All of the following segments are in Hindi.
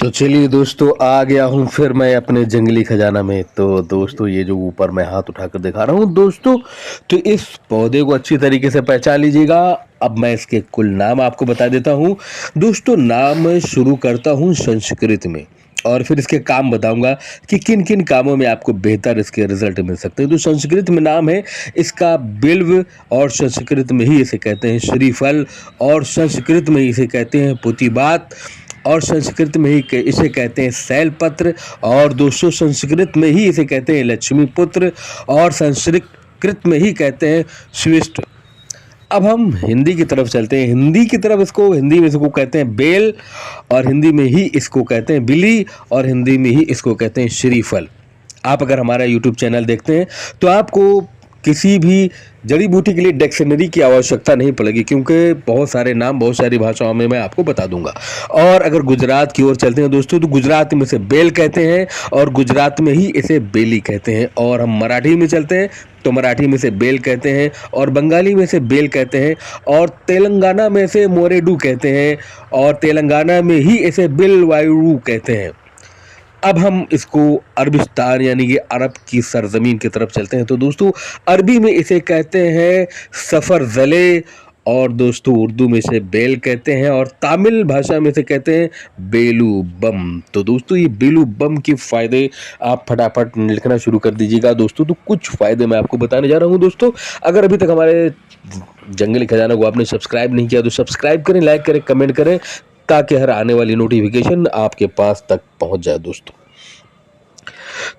तो चलिए दोस्तों, आ गया हूँ फिर मैं अपने जंगली खजाना में। तो दोस्तों, ये जो ऊपर मैं हाथ उठाकर दिखा रहा हूँ दोस्तों, तो इस पौधे को अच्छी तरीके से पहचान लीजिएगा। अब मैं इसके कुल नाम आपको बता देता हूँ दोस्तों। नाम मैं शुरू करता हूँ संस्कृत में और फिर इसके काम बताऊंगा कि किन किन कामों में आपको बेहतर इसके रिजल्ट मिल सकते हैं। तो संस्कृत में नाम है इसका बिल्व, और संस्कृत में ही इसे कहते हैं श्रीफल, और संस्कृत में इसे कहते हैं पुतिबात, और संस्कृत में ही इसे कहते हैं शैलपत्र, और दोस्तों संस्कृत में ही इसे कहते हैं लक्ष्मी पुत्र, और संस्कृत में ही कहते हैं स्विष्ट। अब हम हिंदी की तरफ चलते हैं। हिंदी की तरफ हिंदी में इसको कहते हैं बेल, और हिंदी में ही इसको कहते हैं बिली, और हिंदी में ही इसको कहते हैं श्रीफल। आप अगर हमारा यूट्यूब चैनल देखते हैं तो आपको किसी भी जड़ी बूटी के लिए डिक्शनरी की आवश्यकता नहीं पड़ेगी, क्योंकि बहुत सारे नाम बहुत सारी भाषाओं में मैं आपको बता दूंगा। और अगर गुजरात की ओर चलते हैं दोस्तों, तो गुजरात में इसे बेल कहते हैं, और गुजरात में ही इसे बेली कहते हैं। और हम मराठी में चलते हैं तो मराठी में इसे बेल कहते हैं, और बंगाली में इसे बेल कहते हैं, और तेलंगाना में इसे मोरेडू कहते हैं, और तेलंगाना में ही इसे बिलवायरू कहते हैं। अब हम इसको अरबिस्तान यानी कि अरब की सरजमीन की तरफ चलते हैं। तो दोस्तों, अरबी में इसे कहते हैं सफ़र ज़ले, और दोस्तों उर्दू में इसे बेल कहते हैं, और तमिल भाषा में इसे कहते हैं बेलू बम। तो दोस्तों, ये बेलू बम के फ़ायदे आप फटाफट लिखना शुरू कर दीजिएगा दोस्तों। तो कुछ फ़ायदे मैं आपको बताने जा रहा हूँ दोस्तों। अगर अभी तक हमारे जंगली खजाना को आपने सब्सक्राइब नहीं किया तो सब्सक्राइब करें, लाइक करें, कमेंट करें, ताकि हर आने वाली नोटिफिकेशन आपके पास तक पहुंच जाए दोस्तों।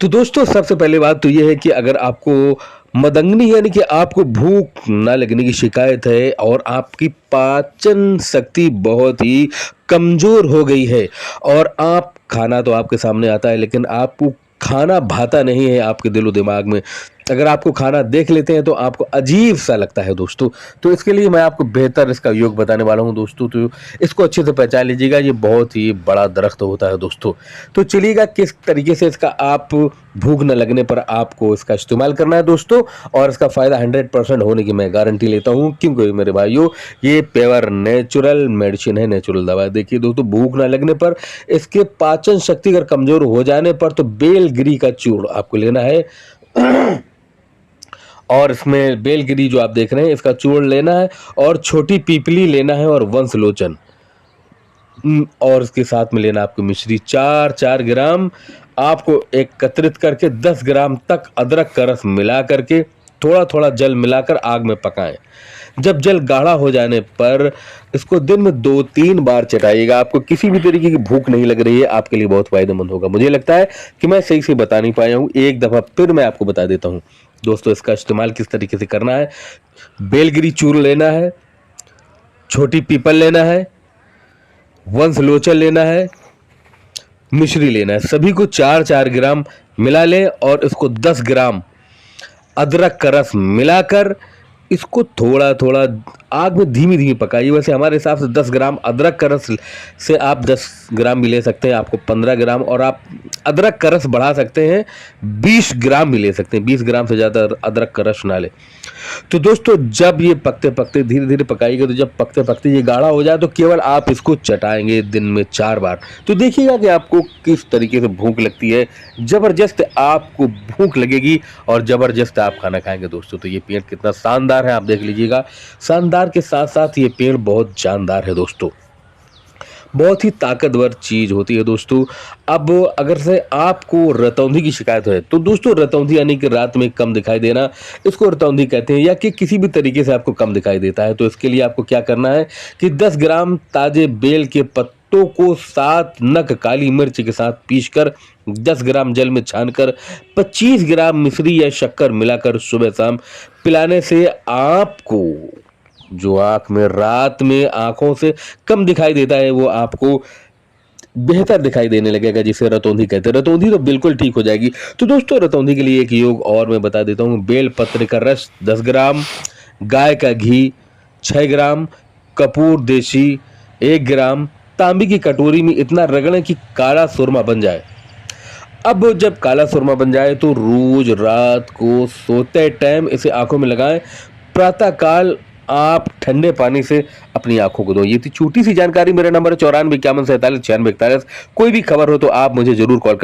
तो दोस्तों, सबसे पहले बात तो ये है कि अगर आपको मदंगनी यानी कि आपको भूख ना लगने की शिकायत है, और आपकी पाचन शक्ति बहुत ही कमजोर हो गई है, और आप खाना तो आपके सामने आता है लेकिन आपको खाना भाता नहीं है आपके दिलो दिमाग में, अगर आपको खाना देख लेते हैं तो आपको अजीब सा लगता है दोस्तों, तो इसके लिए मैं आपको बेहतर इसका योग बताने वाला हूं दोस्तों। तो इसको अच्छे से पहचान लीजिएगा, ये बहुत ही बड़ा दरख्त होता है दोस्तों। तो चलिएगा किस तरीके से इसका आप भूख न लगने पर आपको इसका इस्तेमाल करना है दोस्तों, और इसका फ़ायदा 100% होने की मैं गारंटी लेता हूँ, क्योंकि मेरे भाइयों ये प्योर नेचुरल मेडिसिन है, नेचुरल दवा है। देखिए दोस्तों, भूख न लगने पर, इसके पाचन शक्ति अगर कमज़ोर हो जाने पर, तो बेलगिरी का चूर्ण आपको लेना है और इसमें बेलगिरी जो आप देख रहे हैं इसका चूर्ण लेना है, और छोटी पीपली लेना है, और वंशलोचन, और इसके साथ में लेना आपको मिश्री 4 ग्राम। आपको एकत्रित करके 10 ग्राम तक अदरक का रस मिला करके थोड़ा थोड़ा जल मिलाकर आग में पकाएं। जब जल गाढ़ा हो जाने पर इसको दिन में 2-3 बार चटाइएगा। आपको किसी भी तरीके की भूख नहीं लग रही है, आपके लिए बहुत फायदेमंद होगा। मुझे लगता है कि मैं सही से बता नहीं पाया हूँ, एक दफ़ा फिर मैं आपको बता देता हूँ दोस्तों इसका इस्तेमाल किस तरीके से करना है। बेलगिरी चूर्ण लेना है, छोटी पीपल लेना है, वंशलोचन लेना है, मिश्री लेना है, सभी को 4-4 ग्राम मिला लें, और इसको 10 ग्राम अदरक का रस मिलाकर इसको थोड़ा थोड़ा आग में धीमी धीमी पकाइए। वैसे हमारे हिसाब से 10 ग्राम अदरक का रस से आप 10 ग्राम भी ले सकते हैं, आपको 15 ग्राम, और आप अदरक का रस बढ़ा सकते हैं, 20 ग्राम भी ले सकते हैं, 20 ग्राम से ज़्यादा अदरक का रस ना ले। तो दोस्तों, जब ये पकते पकते धीरे धीरे पकाइएगा, तो जब पकते पकते ये गाढ़ा हो जाए तो केवल आप इसको चटाएंगे दिन में 4 बार। तो देखिएगा कि आपको किस तरीके से भूख लगती है, ज़बरदस्त आपको भूख लगेगी, और ज़बरदस्त आप खाना खाएंगे दोस्तों। तो ये पेड़ कितना शानदार है आप देख लीजिएगा। शानदार के साथ साथ ये पेड़ बहुत जानदार है दोस्तों, बहुत ही ताकतवर चीज़ होती है दोस्तों। अब अगर से आपको रतौंधी की शिकायत है, तो दोस्तों रतौंधी यानी कि रात में कम दिखाई देना, इसको रतौंधी कहते हैं, या कि किसी भी तरीके से आपको कम दिखाई देता है, तो इसके लिए आपको क्या करना है कि 10 ग्राम ताजे बेल के पत्तों को 7 नग काली मिर्च के साथ पीसकर 10 ग्राम जल में छानकर 25 ग्राम मिश्री या शक्कर मिलाकर सुबह शाम पिलाने से आपको जो आँख में रात में आँखों से कम दिखाई देता है, वो आपको बेहतर दिखाई देने लगेगा, जिसे रतौंधी कहते हैं। रतौंधी तो बिल्कुल ठीक हो जाएगी। तो दोस्तों, रतौंधी के लिए एक योग और मैं बता देता हूँ। बेल पत्र का रस 10 ग्राम, गाय का घी 6 ग्राम, कपूर देशी 1 ग्राम, तांबी की कटोरी में इतना रगड़ें कि काला सुरमा बन जाए। अब जब काला सुरमा बन जाए तो रोज रात को सोते टाइम इसे आंखों में लगाएं। प्रातः काल आप ठंडे पानी से अपनी आंखों को धो। ये थी छोटी सी जानकारी। मेरा नंबर है 94 51 47 96 41। कोई भी खबर हो तो आप मुझे जरूर कॉल